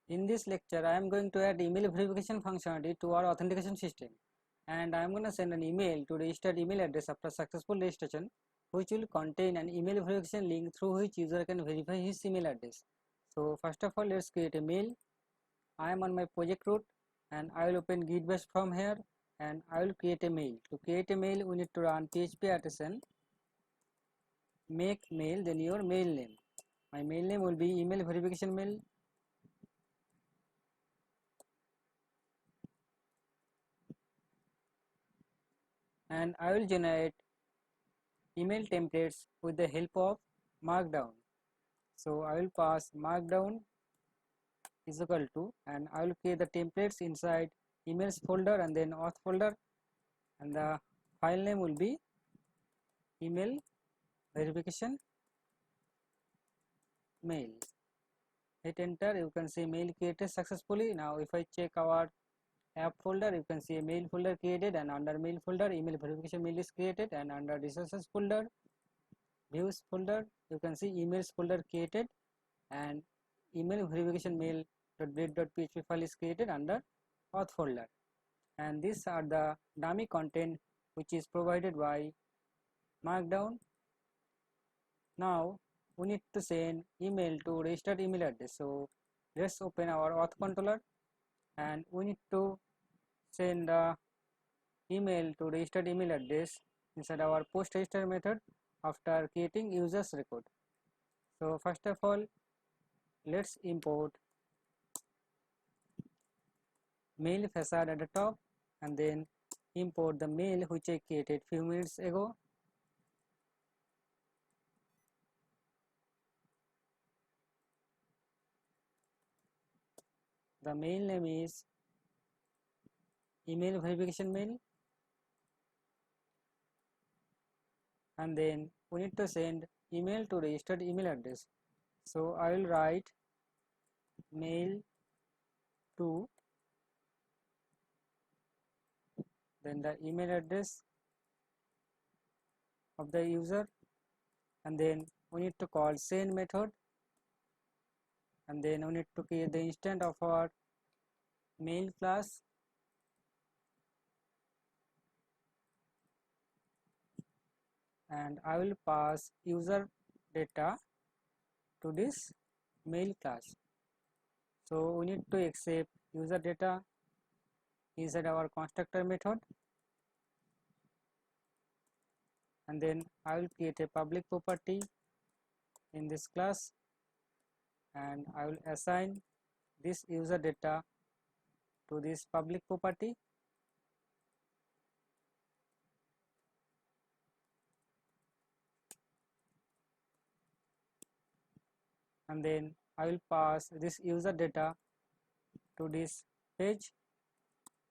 In this lecture, I am going to add email verification functionality to our authentication system, and I am going to send an email to registered email address after successful registration, which will contain an email verification link through which user can verify his email address. So first of all, let's create a mail. I am on my project root, and I will open git bash from here, and I will create a mail. To create a mail, we need to run php artisan make mail, then your mail name. My mail name will be email verification mail, and I will generate email templates with the help of markdown. So I will pass markdown is equal to, and I will create the templates inside emails folder and then auth folder, and the file name will be email verification mail. Hit enter, you can see mail created successfully. Now if I check our app folder, you can see a mail folder created, and under mail folder email verification mail is created, and under resources folder, views folder, you can see emails folder created, and email verification mail.bread.php file is created under auth folder. And these are the dummy content which is provided by markdown. Now we need to send email to registered email address. So let's open our auth controller, and we need to send the email to registered email address inside our post register method after creating users record. So first of all, let's import mail facade at the top, and then import the mail which I created few minutes ago. The mail name is email verification mail, and then we need to send email to registered email address. So I will write mail to, then the email address of the user, and then we need to call send method, and then we need to create the instance of our mail class, and I will pass user data to this mail class. So we need to accept user data inside our constructor method, and then I will create a public property in this class, and I will assign this user data to this public property, and then I will pass this user data to this page.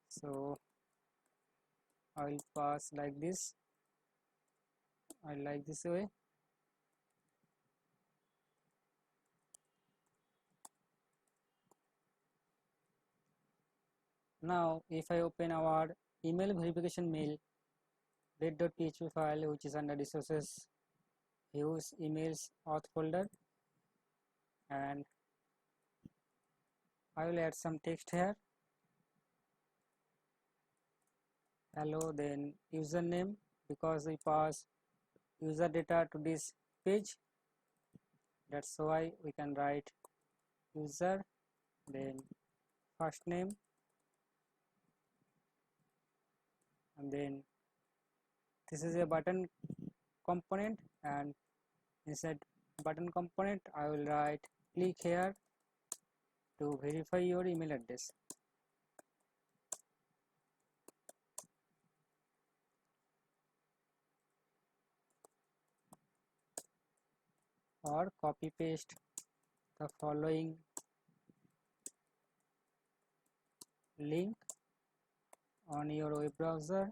So I will pass like this, I like this way. Now if I open our email verification mail read.php file, which is under resources, views, emails, auth folder, and I will add some text here, hello, then username, because we pass user data to this page, that's why we can write user, then first name, and then this is a button component, and inside button component I will write click here to verify your email address, or copy paste the following link on your web browser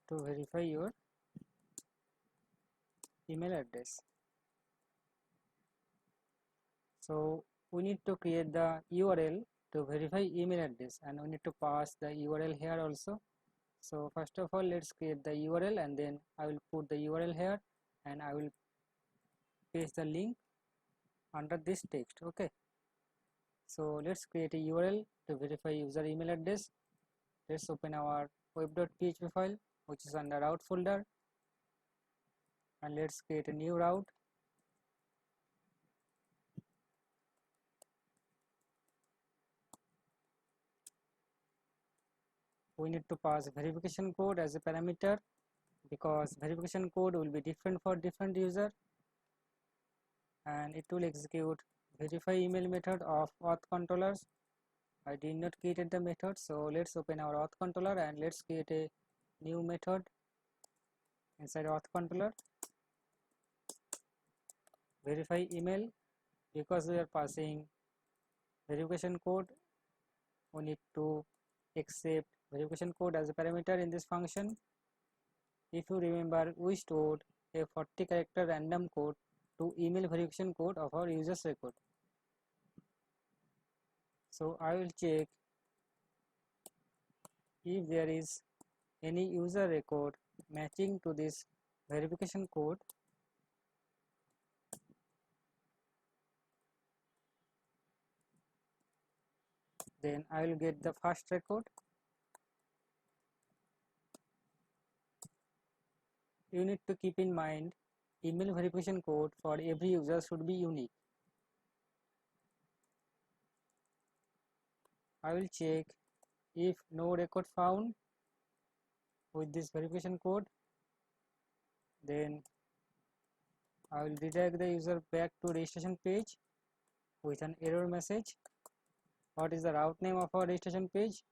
to verify your email address. So we need to create the URL to verify email address, and we need to pass the URL here also. So first of all, let's create the URL, and then I will put the URL here, and I will paste the link under this text. Okay, so let's create a URL to verify user email address. Let's open our web.php file, which is under route folder, and let's create a new route. We need to pass verification code as a parameter, because verification code will be different for different user, and it will execute verify email method of auth controllers. I did not create the method, so let's open our auth controller and let's create a new method inside auth controller. Verify email, because we are passing verification code, we need to accept verification code as a parameter in this function. If you remember, we stored a 40 character random code to email verification code of our users record. So I will check if there is any user record matching to this verification code. Then I will get the first record. You need to keep in mind, email verification code for every user should be unique. I will check if no record found with this verification code. Then I will redirect the user back to registration page with an error message. What is the route name of our registration page?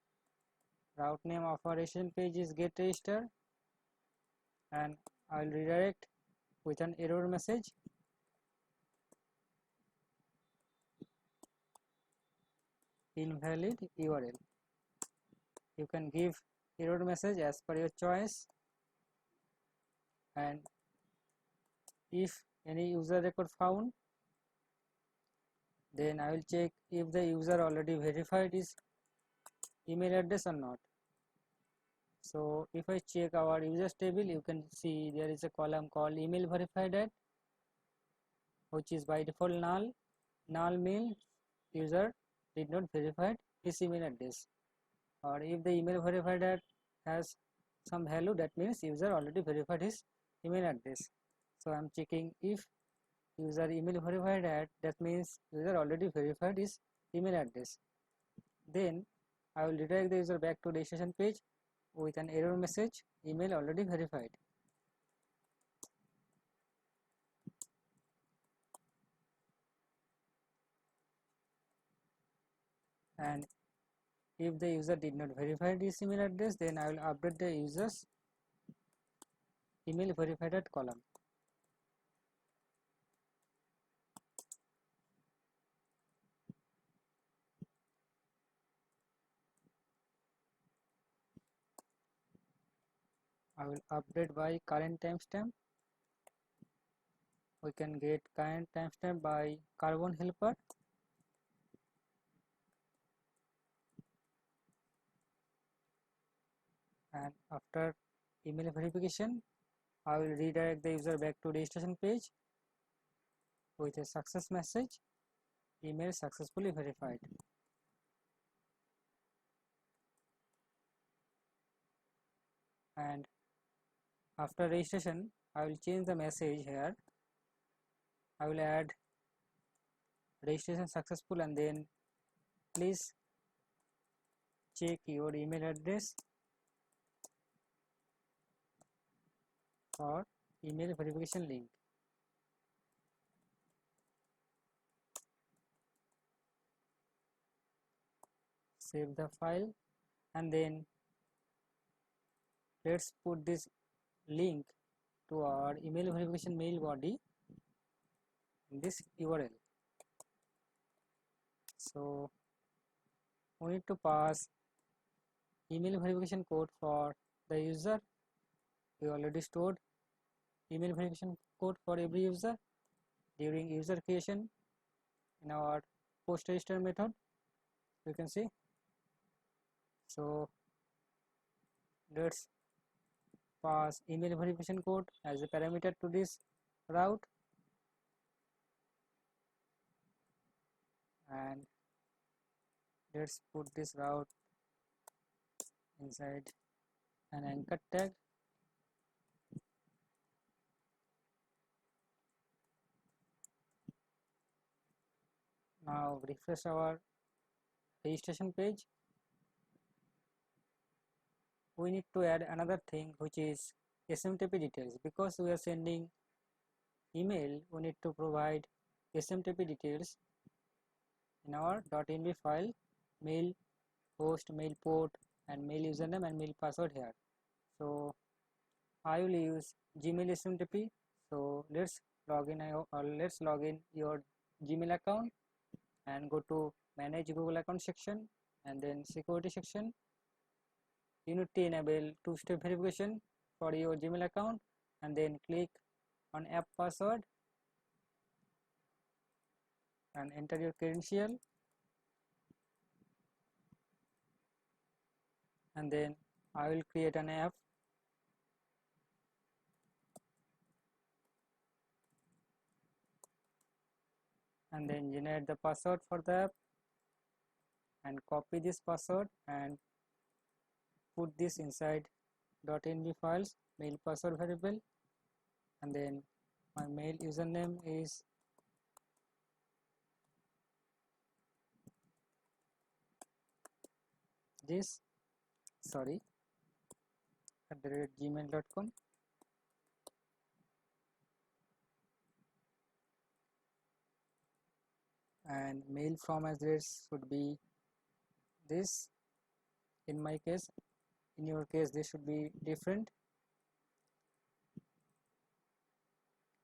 Route name of our registration page is get register, and I will redirect with an error message. Invalid URL. You can give error message as per your choice, and if any user record found, then I will check if the user already verified his email address or not. So if I check our users table, you can see there is a column called email verified at, which is by default null. Null means user did not verify his email address, or if the email verified at has some value, that means user already verified his email address. So I am checking if user email verified at, that means user already verified his email address. Then I will redirect the user back to registration page with an error message, email already verified. And if the user did not verify this email address, then I will update the user's email verified at column. I will update by current timestamp. We can get current timestamp by carbon helper. And after email verification, I will redirect the user back to registration page with a success message, email successfully verified. And after registration, I will change the message here. I will add registration successful, and then please check your email address for email verification link. Save the file, and then let's put this link to our email verification mail body in this URL. So we need to pass email verification code for the user. We already stored email verification code for every user during user creation in our post register method, you can see. So let's pass email verification code as a parameter to this route, and let's put this route inside an anchor tag. Now refresh our registration page. We need to add another thing, which is SMTP details. Because we are sending email, we need to provide SMTP details in our .env file, mail host, mail port, and mail username and mail password here. So I will use Gmail SMTP. So let's log in your Gmail account and go to manage Google account section, and then security section. You need to enable two-step verification for your Gmail account, and then click on app password and enter your credential, and then I will create an app, and then generate the password for the app and copy this password and put this inside .env files mail password variable, and then my mail username is this, sorry, @gmail.com, and mail from address should be this. In my case, in your case this should be different,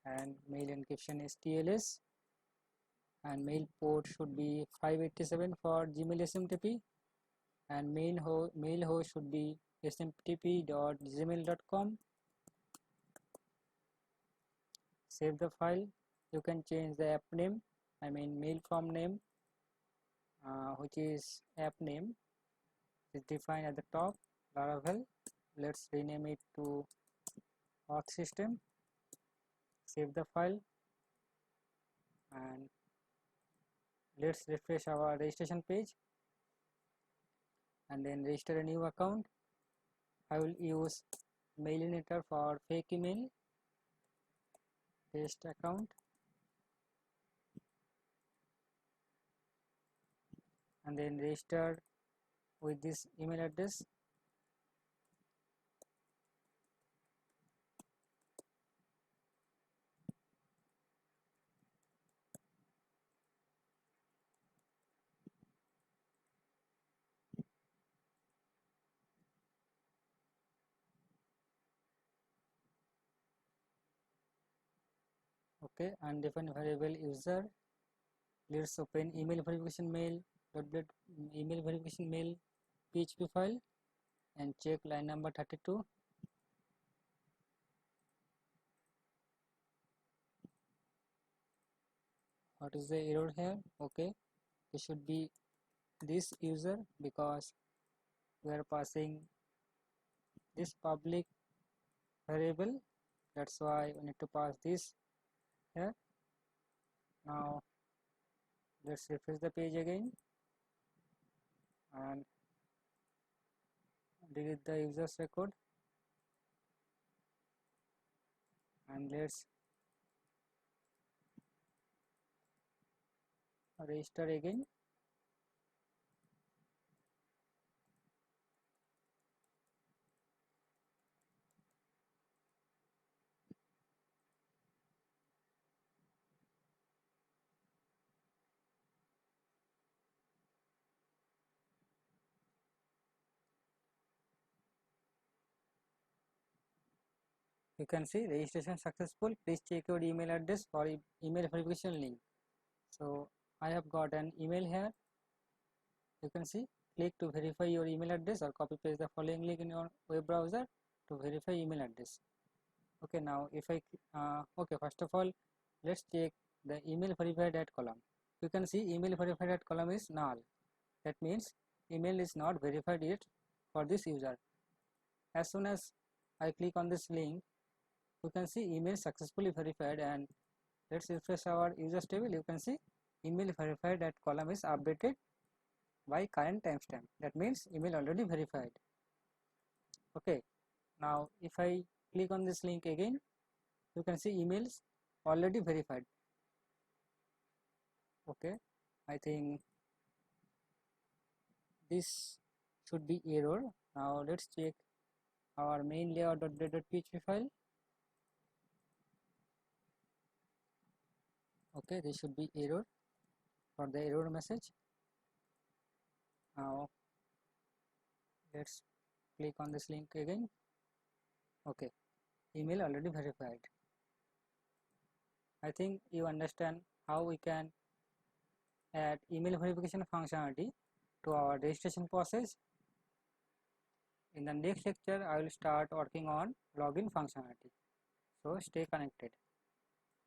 and mail encryption is TLS, and mail port should be 587 for Gmail SMTP, and mail host should be smtp.gmail.com. Save the file. You can change the app name, I mean mail from name, which is app name is defined at the top, Laravel. Let's rename it to auth system. Save the file, and let's refresh our registration page and then register a new account. I will use Mailinator for fake email. Paste account, and then register with this email address. Okay, undefined variable user. Let's open email verification mail PHP file and check line number 32. What is the error here? Okay, it should be this user, because we are passing this public variable, that's why we need to pass this here. Now let's refresh the page again and delete the user's record, and let's register again. You can see registration successful. Please check your email address for email verification link. So I have got an email here. You can see, click to verify your email address or copy paste the following link in your web browser to verify email address. Okay, now if I okay, first of all let's check the email verified at column. You can see email verified at column is null. That means email is not verified yet for this user. As soon as I click on this link, you can see email successfully verified, and let's refresh our users table. You can see email verified that column is updated by current timestamp. That means email already verified. Okay, now if I click on this link again, you can see emails already verified. Okay, I think this should be error. Now let's check our main layout.php file. Okay, this should be error for the error message. Now let's click on this link again. Okay, email already verified. I think you understand how we can add email verification functionality to our registration process. In the next lecture, I will start working on login functionality. So stay connected.